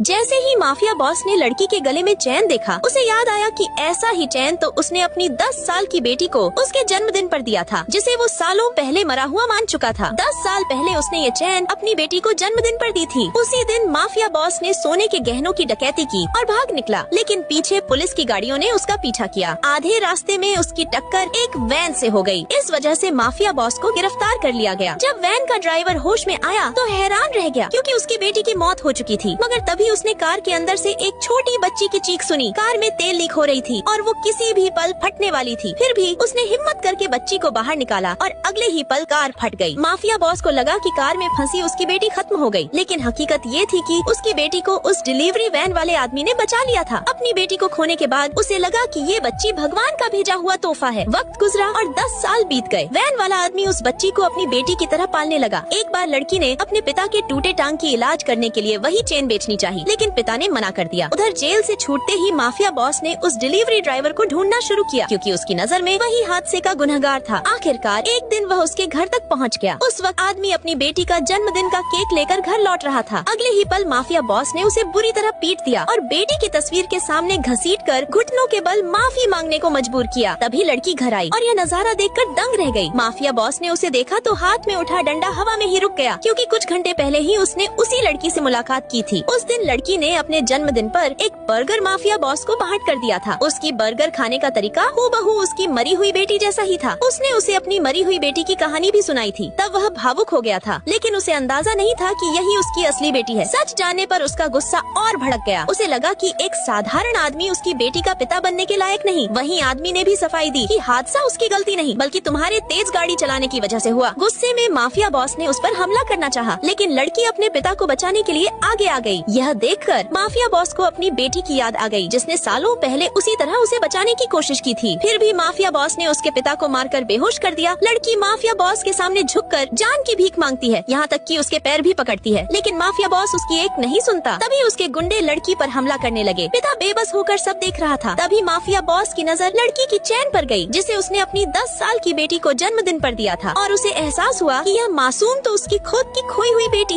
जैसे ही mafia boss ने लड़की के गले में चैन देखा, उसे याद आया कि ऐसा ही चैन तो उसने अपनी 10 साल की बेटी को उसके जन्मदिन पर दिया था, जिसे वो सालों पहले मरा हुआ मान चुका था। 10 साल पहले उसने ये चैन अपनी बेटी को जन्मदिन पर दी थी। उसी दिन माफिया बॉस ने सोने के गहनों की डकैती की और भाग निकला, लेकिन पीछे पुलिस की गाड़ियों ने उसका पीछा किया। आधे रास्ते में उसकी टक्कर एक वैन से हो गई। इस वजह से माफिया बॉस को गिरफ्तार कर लिया गया। जब वैन का ड्राइवर होश में आया तो हैरान रह गया, क्योंकि उसकी बेटी की मौत हो चुकी थी। मगर तभी उसने कार के अंदर से एक छोटी बच्ची की चीख सुनी। कार में तेल लीक हो रही थी और वो किसी भी पल फटने वाली थी। फिर भी उसने हिम्मत करके बच्ची को बाहर निकाला और अगले ही पल कार फट गई। माफिया बॉस को लगा कि कार में फंसी उसकी बेटी खत्म हो गई, लेकिन हकीकत ये थी कि उसकी बेटी को उस डिलीवरी वैन वाले आदमी ने बचा लिया था। अपनी बेटी को खोने के बाद उसे लगा कि ये बच्ची भगवान का भेजा हुआ तोहफा है। वक्त गुजरा और 10 साल बीत गए। वैन वाला आदमी उस बच्ची को अपनी बेटी की तरह पालने लगा। एक बार लड़की ने अपने पिता के टूटे टांग की इलाज करने के लिए वही चेन बेचनी चाहिए, लेकिन पिता ने मना कर दिया। उधर जेल से छूटते ही माफिया बॉस ने उस डिलीवरी ड्राइवर को ढूंढना शुरू किया, क्योंकि उसकी नजर में वही हादसे का गुनहगार था। आखिरकार एक दिन वह उसके घर तक पहुंच गया। उस वक्त आदमी अपनी बेटी का जन्मदिन का केक लेकर घर लौट रहा था। अगले ही पल माफिया बॉस ने उसे बुरी तरह पीट दिया और बेटी की तस्वीर के सामने घसीटकर घुटनों के बल माफी मांगने को मजबूर किया। तभी लड़की घर आई और यह नजारा देखकर दंग रह गई। माफिया बॉस ने उसे देखा तो हाथ में उठा डंडा हवा में ही रुक गया, क्योंकि कुछ घंटे पहले ही उसने उसी लड़की से मुलाकात की थी। उस दिन लड़की ने अपने जन्मदिन पर एक बर्गर माफिया बॉस को बांट कर दिया था। उसकी बर्गर खाने का तरीका हूबहू उसकी मरी हुई बेटी जैसा ही था। उसने उसे अपनी मरी हुई बेटी की कहानी भी सुनाई थी। तब वह भावुक हो गया था, लेकिन उसे अंदाजा नहीं था कि यही उसकी असली बेटी है। सच जानने पर उसका गुस्सा और भड़क गया। उसे लगा कि एक साधारण आदमी उसकी बेटी का पिता बनने के लायक नहीं। वहीं आदमी ने भी सफाई दी कि हादसा उसकी गलती नहीं, बल्कि तुम्हारे तेज गाड़ी चलाने की वजह से हुआ। गुस्से में माफिया बॉस ने उस पर हमला करना चाहा, लेकिन लड़की अपने पिता को बचाने के लिए आगे आ गई। यह देखकर माफिया बॉस को अपनी बेटी की याद आ गई, जिसने सालों पहले उसी तरह उसे बचाने की कोशिश की थी। फिर भी माफिया बॉस ने उसके पिता को मारकर बेहोश कर दिया। लड़की माफिया बॉस के सामने झुककर जान की भीख मांगती है, यहाँ तक कि उसके पैर भी पकड़ती है, लेकिन माफिया बॉस उसकी एक नहीं सुनता। तभी उसके गुंडे लड़की पर हमला करने लगे। पिता बेबस होकर सब देख रहा था। तभी माफिया बॉस की नजर लड़की की चैन पर गई, जिसे उसने अपनी 10 साल की बेटी को जन्मदिन पर दिया था, और उसे एहसास हुआ कि यह मासूम तो उसकी खुद की खोई हुई बेटी